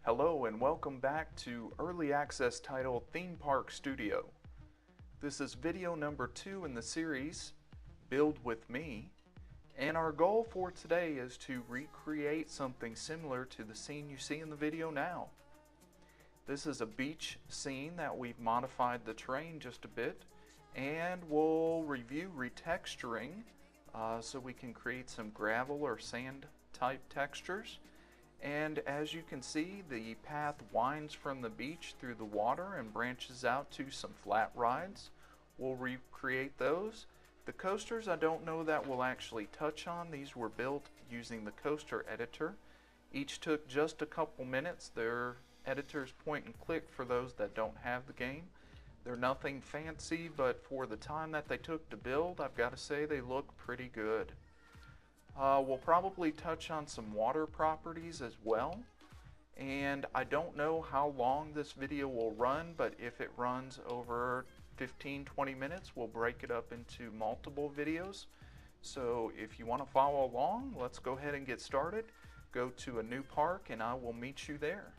Hello and welcome back to Early Access title Theme Park Studio. This is video number 2 in the series, Build With Me, and our goal for today is to recreate something similar to the scene you see in the video now. This is a beach scene that we've modified the terrain just a bit, and we'll review retexturing so we can create some gravel or sand type textures. And as you can see, the path winds from the beach through the water and branches out to some flat rides. We'll recreate those. The coasters I don't know that we'll actually touch on. These were built using the coaster editor. Each took just a couple minutes. They're editor's point and click for those that don't have the game. They're nothing fancy, but for the time that they took to build, I've got to say they look pretty good. We'll probably touch on some water properties as well, and I don't know how long this video will run, but if it runs over 15-20 minutes, we'll break it up into multiple videos. So if you want to follow along, let's go ahead and get started. Go to a new park and I will meet you there.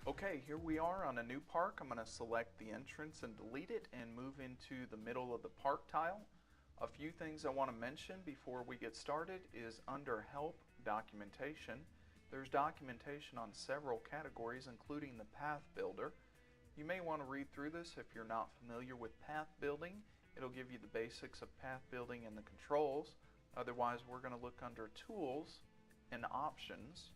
Okay, here we are on a new park. I'm going to select the entrance and delete it and move into the middle of the park tile. A few things I want to mention before we get started is under Help Documentation. There's documentation on several categories, including the Path Builder. You may want to read through this if you're not familiar with path building. It'll give you the basics of path building and the controls. Otherwise, we're going to look under Tools and Options.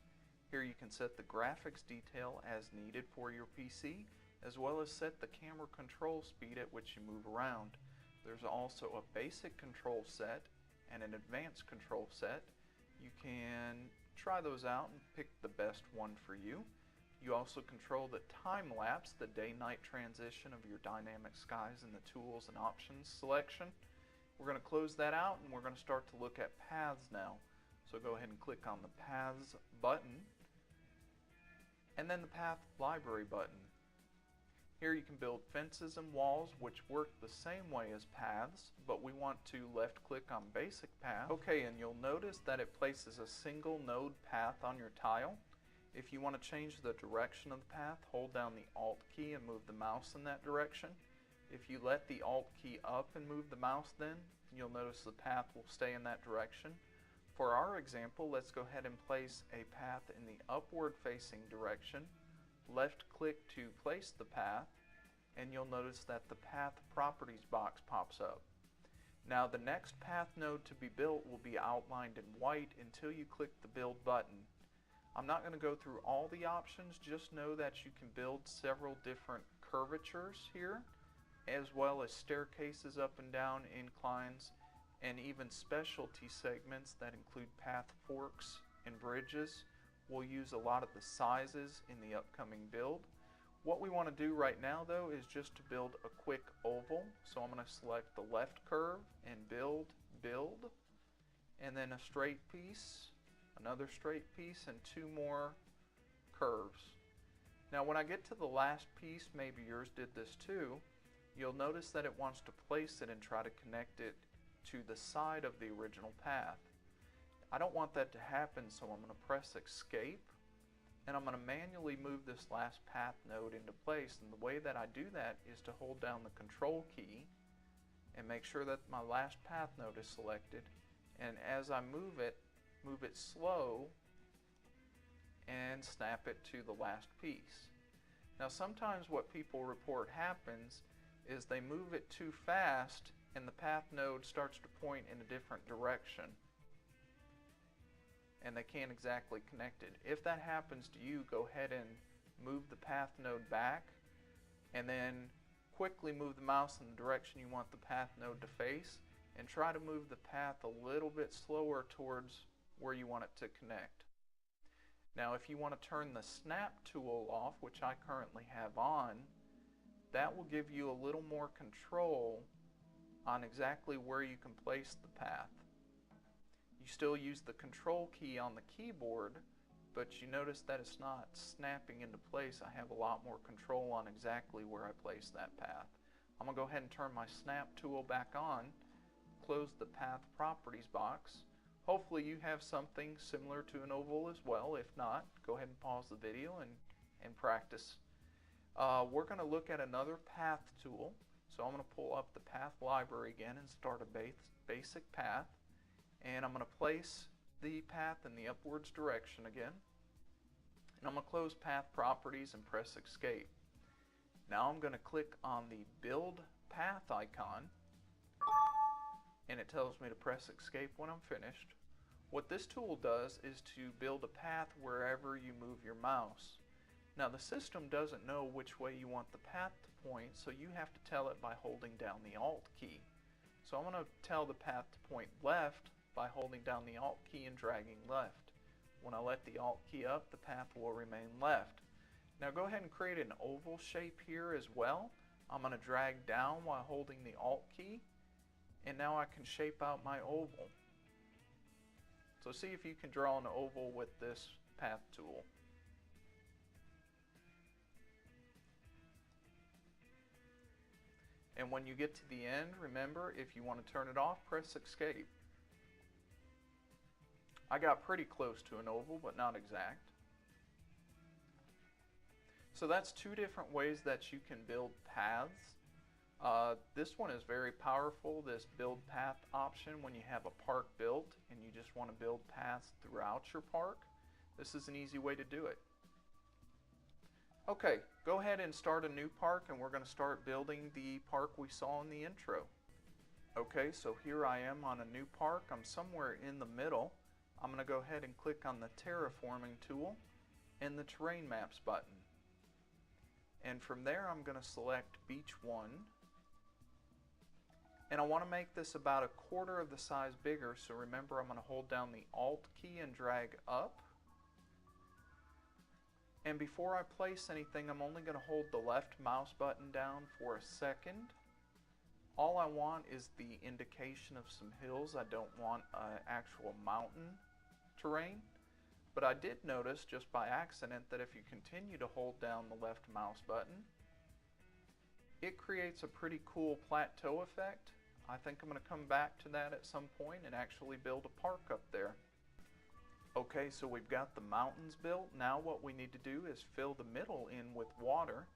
Here you can set the graphics detail as needed for your PC, as well as set the camera control speed at which you move around. There's also a basic control set and an advanced control set. You can try those out and pick the best one for you. You also control the time lapse, the day-night transition of your dynamic skies in the tools and options selection. We're going to close that out and we're going to start to look at paths now. So go ahead and click on the Paths button and then the Path Library button. Here you can build fences and walls which work the same way as paths, but we want to left click on basic path. Okay, and you'll notice that it places a single node path on your tile. If you want to change the direction of the path, hold down the Alt key and move the mouse in that direction. If you let the Alt key up and move the mouse then, you'll notice the path will stay in that direction. For our example, let's go ahead and place a path in the upward facing direction. Left click to place the path, and you'll notice that the Path Properties box pops up. Now the next path node to be built will be outlined in white until you click the Build button. I'm not going to go through all the options, just know that you can build several different curvatures here, as well as staircases up and down, inclines, and even specialty segments that include path forks and bridges. We'll use a lot of the sizes in the upcoming build. What we want to do right now though is just to build a quick oval. So I'm going to select the left curve and build, and then a straight piece, another straight piece, and 2 more curves. Now when I get to the last piece, maybe yours did this too, you'll notice that it wants to place it and try to connect it to the side of the original path. I don't want that to happen, so I'm going to press Escape and I'm going to manually move this last path node into place, and the way that I do that is to hold down the Control key and make sure that my last path node is selected, and as I move it slow and snap it to the last piece. Now sometimes what people report happens is they move it too fast and the path node starts to point in a different direction and they can't exactly connect it. If that happens to you, go ahead and move the path node back and then quickly move the mouse in the direction you want the path node to face, and try to move the path a little bit slower towards where you want it to connect. Now if you want to turn the snap tool off, which I currently have on, that will give you a little more control on exactly where you can place the path. You still use the Control key on the keyboard, but you notice that it's not snapping into place. I have a lot more control on exactly where I place that path. I'm going to go ahead and turn my snap tool back on, close the Path Properties box, Hopefully you have something similar to an oval as well. If not, go ahead and pause the video and practice. We're going to look at another path tool. So I'm going to pull up the path library again and start a basic path. And I'm going to place the path in the upwards direction again. And I'm going to close path properties and press escape. Now I'm going to click on the build path icon, and it tells me to press escape when I'm finished. What this tool does is to build a path wherever you move your mouse. Now the system doesn't know which way you want the path to point, so you have to tell it by holding down the Alt key. So I'm going to tell the path to point left by holding down the Alt key and dragging left. When I let the Alt key up, the path will remain left. Now go ahead and create an oval shape here as well. I'm going to drag down while holding the Alt key, and now I can shape out my oval. So see if you can draw an oval with this path tool. And when you get to the end, remember, if you want to turn it off, press escape. I got pretty close to an oval, but not exact. So that's two different ways that you can build paths. This one is very powerful, this build path option, when you have a park built and you just want to build paths throughout your park. This is an easy way to do it. Okay, go ahead and start a new park, and we're going to start building the park we saw in the intro. Okay, so here I am on a new park. I'm somewhere in the middle. I'm going to go ahead and click on the terraforming tool and the terrain maps button. And from there I'm going to select Beach 1. And I want to make this about a quarter of the size bigger, so remember I'm going to hold down the Alt key and drag up. And before I place anything, I'm only going to hold the left mouse button down for a second. All I want is the indication of some hills. I don't want actual mountain terrain. But I did notice just by accident that if you continue to hold down the left mouse button, it creates a pretty cool plateau effect. I think I'm going to come back to that at some point and actually build a park up there. Okay, so we've got the mountains built. Now what we need to do is fill the middle in with water.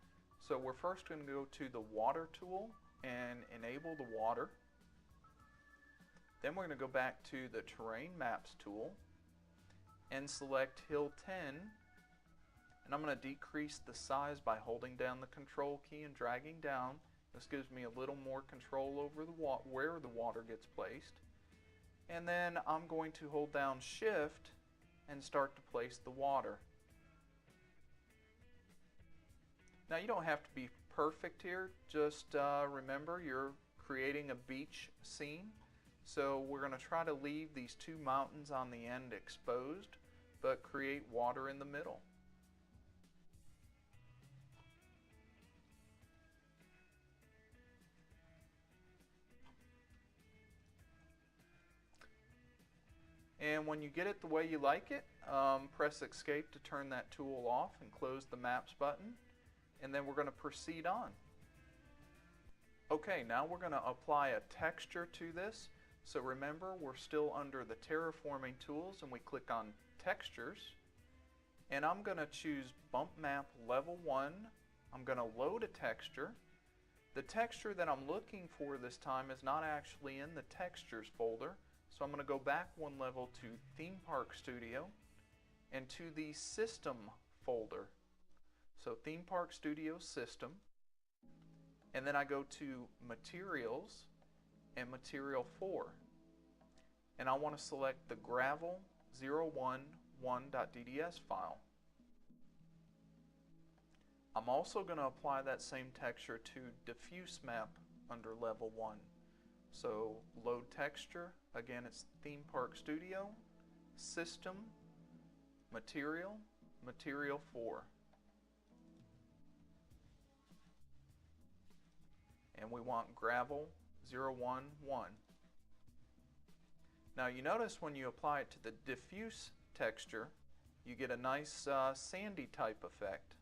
So we're first going to go to the water tool and enable the water. Then we're going to go back to the terrain maps tool and select Hill 10, and I'm going to decrease the size by holding down the control key and dragging down. This gives me a little more control over the where the water gets placed. And then I'm going to hold down Shift and start to place the water. Now you don't have to be perfect here, just remember you're creating a beach scene. So we're going to try to leave these two mountains on the end exposed, but create water in the middle. And when you get it the way you like it, press escape to turn that tool off and close the maps button, and then we're going to proceed on. Okay, now we're going to apply a texture to this. So remember, we're still under the terraforming tools, and we click on textures, and I'm going to choose bump map level 1. I'm going to load a texture. The texture that I'm looking for this time is not actually in the textures folder, so I'm going to go back one level to Theme Park Studio and to the system folder. So Theme Park Studio System, and then I go to Materials and Material 4, and I want to select the Gravel 011.dds file. I'm also going to apply that same texture to Diffuse Map under level 1. So load texture, again it's Theme Park Studio, System, Material, Material 4. And we want Gravel 011. Now you notice when you apply it to the diffuse texture, you get a nice sandy type effect.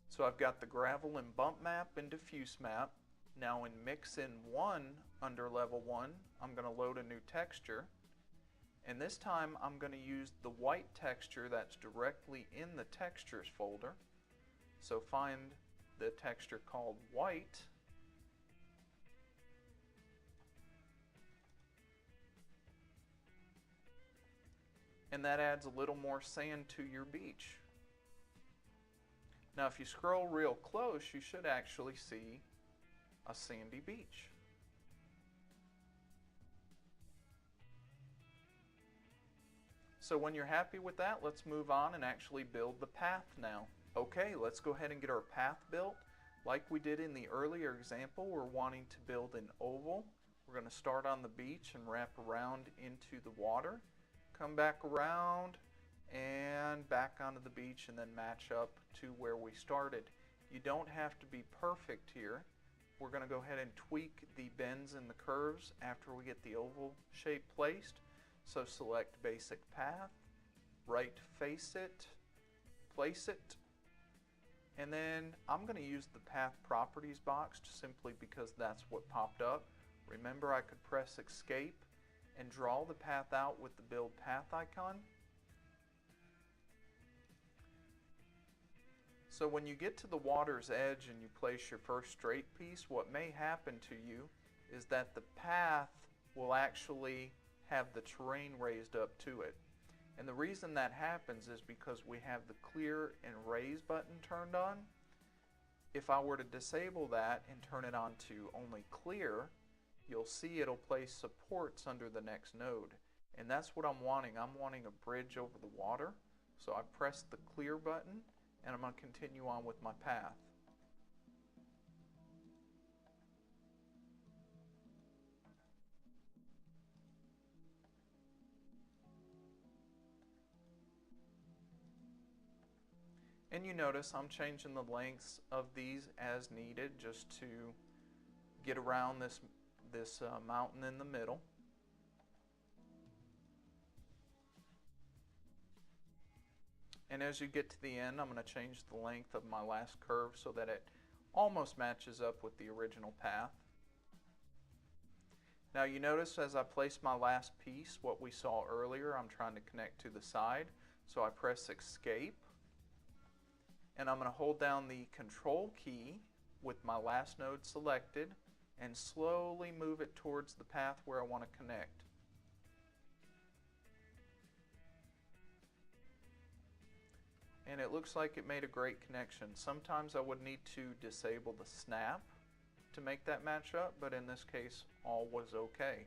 So I've got the gravel and bump map and diffuse map. Now in Mix In 1 under Level 1, I'm going to load a new texture. And this time I'm going to use the white texture that's directly in the textures folder. So find the texture called white. And that adds a little more sand to your beach. Now if you scroll real close, you should actually see a sandy beach. So when you're happy with that, let's move on and actually build the path now. Okay, let's go ahead and get our path built. Like we did in the earlier example, we're wanting to build an oval. We're going to start on the beach and wrap around into the water. Come back around and back onto the beach and then match up to where we started. You don't have to be perfect here. We're going to go ahead and tweak the bends and the curves after we get the oval shape placed. So select Basic Path, right face it, place it, and then I'm going to use the Path Properties box simply because that's what popped up. Remember, I could press Escape and draw the path out with the Build Path icon. So when you get to the water's edge and you place your first straight piece, what may happen to you is that the path will actually have the terrain raised up to it. And the reason that happens is because we have the clear and raise button turned on. If I were to disable that and turn it on to only clear, you'll see it'll place supports under the next node. And that's what I'm wanting. I'm wanting a bridge over the water. So I press the clear button and I'm going to continue on with my path. And you notice I'm changing the lengths of these as needed just to get around this mountain in the middle. And as you get to the end, I'm going to change the length of my last curve so that it almost matches up with the original path. Now you notice as I place my last piece, what we saw earlier, I'm trying to connect to the side. So I press Escape. And I'm going to hold down the Control key with my last node selected and slowly move it towards the path where I want to connect. And it looks like it made a great connection. Sometimes I would need to disable the snap to make that match up, but in this case all was okay.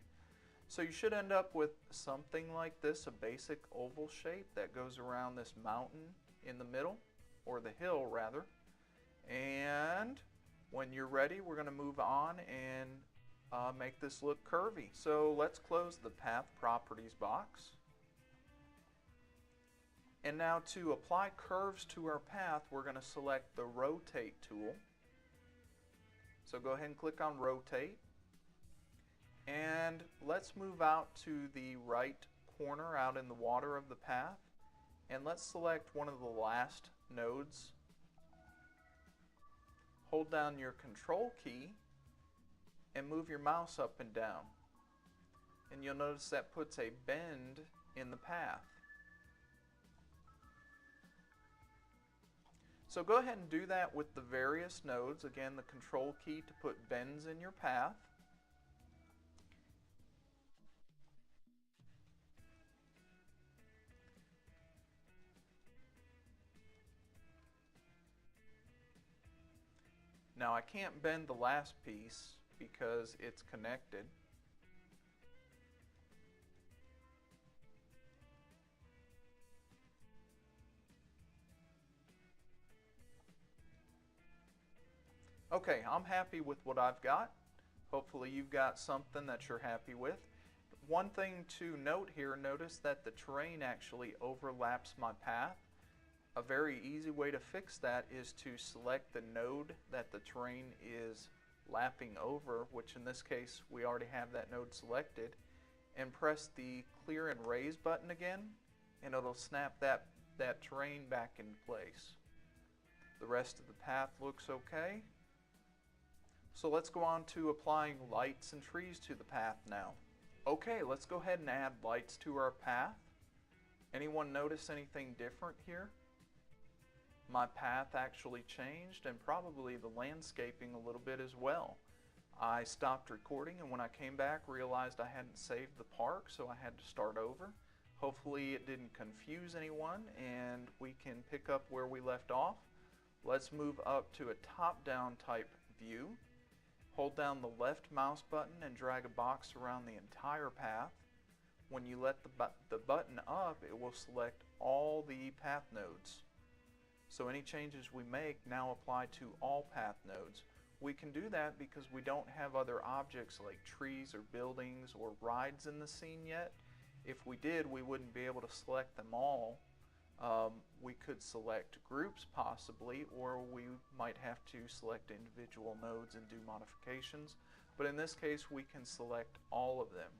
So you should end up with something like this, a basic oval shape that goes around this mountain in the middle. Or the hill rather. And when you're ready, we're going to move on and make this look curvy. So let's close the Path Properties box. And now to apply curves to our path, we're going to select the Rotate tool. So go ahead and click on Rotate. And let's move out to the right corner out in the water of the path. And let's select one of the last nodes. Hold down your Control key and move your mouse up and down. And you'll notice that puts a bend in the path. So go ahead and do that with the various nodes. Again, the Control key to put bends in your path. Now I can't bend the last piece because it's connected. Okay, I'm happy with what I've got. Hopefully you've got something that you're happy with. One thing to note here, notice that the terrain actually overlaps my path. A very easy way to fix that is to select the node that the terrain is lapping over, which in this case we already have that node selected, and press the Clear and Raise button again, and it'll snap that terrain back in place. The rest of the path looks okay. So let's go on to applying lights and trees to the path now. Okay, let's go ahead and add lights to our path. Anyone notice anything different here? My path actually changed, and probably the landscaping a little bit as well. I stopped recording, and when I came back realized I hadn't saved the park, so I had to start over. Hopefully it didn't confuse anyone and we can pick up where we left off. Let's move up to a top-down type view. Hold down the left mouse button and drag a box around the entire path. When you let the button up, it will select all the path nodes. So any changes we make now apply to all path nodes. We can do that because we don't have other objects like trees or buildings or rides in the scene yet. If we did, we wouldn't be able to select them all. We could select groups possibly, or we might have to select individual nodes and do modifications. But in this case, we can select all of them.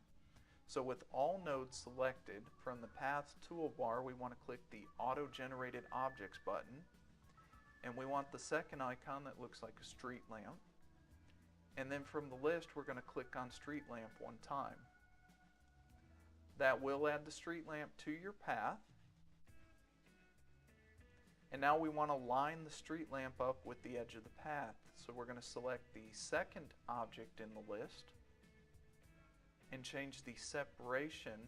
So with all nodes selected, from the Paths toolbar, we want to click the Auto-Generated Objects button. And we want the second icon that looks like a street lamp. And then from the list, we're going to click on Street Lamp one time. That will add the street lamp to your path. And now we want to line the street lamp up with the edge of the path. So we're going to select the second object in the list and change the separation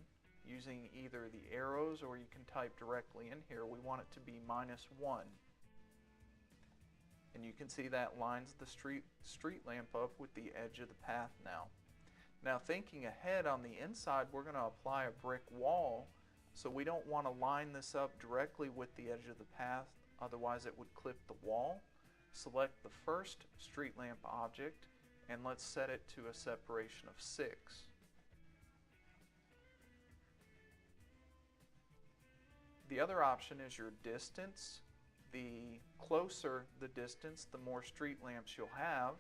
using either the arrows, or you can type directly in here. We want it to be -1. And you can see that lines the street lamp up with the edge of the path now. Now thinking ahead, on the inside we're going to apply a brick wall, so we don't want to line this up directly with the edge of the path, otherwise it would clip the wall. Select the first street lamp object and let's set it to a separation of 6. The other option is your distance. The closer the distance, the more street lamps you'll have.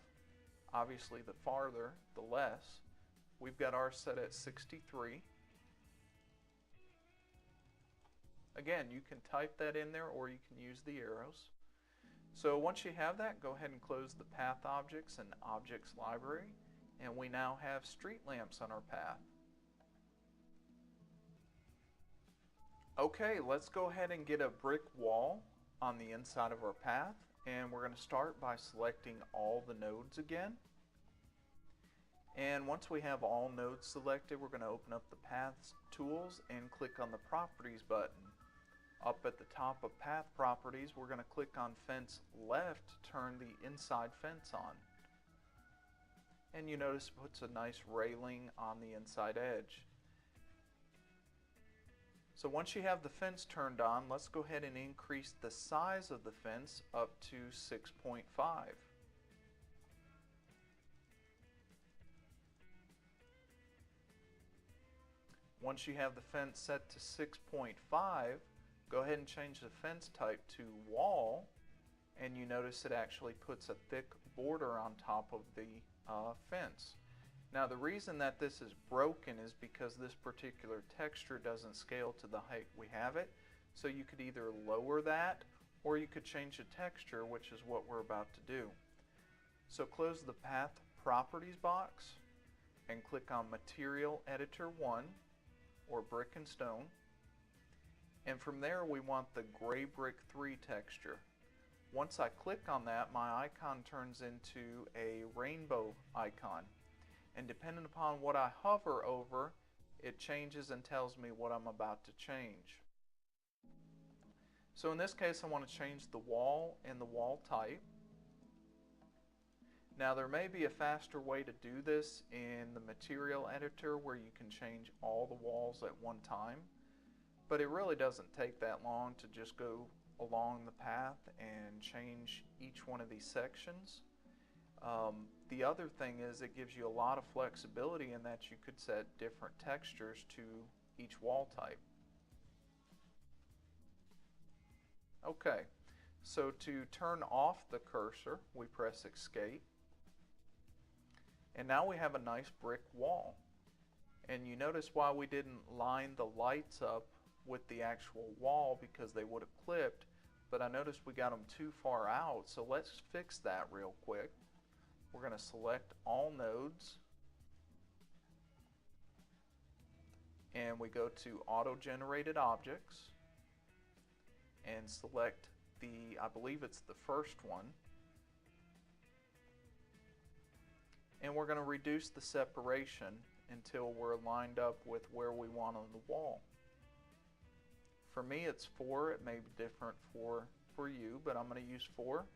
Obviously the farther, the less. We've got ours set at 63. Again, you can type that in there or you can use the arrows. So once you have that, go ahead and close the Path Objects and Objects Library, and we now have street lamps on our path. Okay, let's go ahead and get a brick wall on the inside of our path, and we're going to start by selecting all the nodes again. And once we have all nodes selected, we're going to open up the Paths tools and click on the Properties button. Up at the top of Path Properties, we're going to click on Fence Left to turn the inside fence on. And you notice it puts a nice railing on the inside edge. So once you have the fence turned on, let's go ahead and increase the size of the fence up to 6.5. Once you have the fence set to 6.5, go ahead and change the fence type to wall, and you notice it actually puts a thick border on top of the fence. Now the reason that this is broken is because this particular texture doesn't scale to the height we have it, so you could either lower that or you could change the texture, which is what we're about to do. So close the Path Properties box and click on Material Editor 1 or Brick and Stone, and from there we want the Gray Brick 3 texture. Once I click on that, my icon turns into a rainbow icon, and depending upon what I hover over, it changes and tells me what I'm about to change. So in this case I want to change the wall and the wall type. Now there may be a faster way to do this in the material editor where you can change all the walls at one time, but it really doesn't take that long to just go along the path and change each one of these sections. The other thing is it gives you a lot of flexibility in that you could set different textures to each wall type. Okay, so to turn off the cursor, we press Escape. And now we have a nice brick wall. And you notice why we didn't line the lights up with the actual wall, because they would have clipped, but I noticed we got them too far out, so let's fix that real quick. We're going to select all nodes, and we go to auto-generated objects and select I believe it's the first one, and we're going to reduce the separation until we're lined up with where we want on the wall. For me it's 4, it may be different for you, but I'm going to use 4,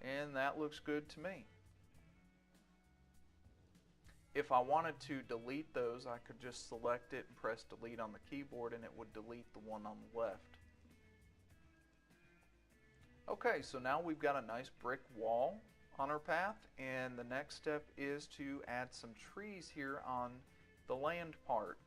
and that looks good to me. If I wanted to delete those, I could just select it and press delete on the keyboard and it would delete the one on the left. Okay, so now we've got a nice brick wall on our path, and the next step is to add some trees here on the land part.